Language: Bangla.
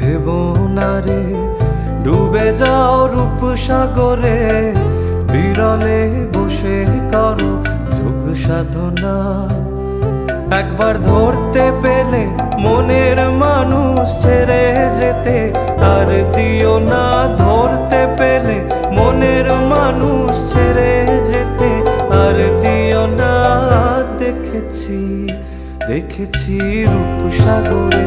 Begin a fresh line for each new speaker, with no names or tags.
দেব না রে ডুবে যাও রূপ সাগরে, বিরলে বসে করো যোগ সাধনা। একবার ধরতে পেলে মনের মানুষ ছেড়ে যেতে আর দিও না, ধরতে পেলে মনের মানুষ ছেড়ে যেতে আর দিও না। দেখেছি দেখেছি রূপ সাগরে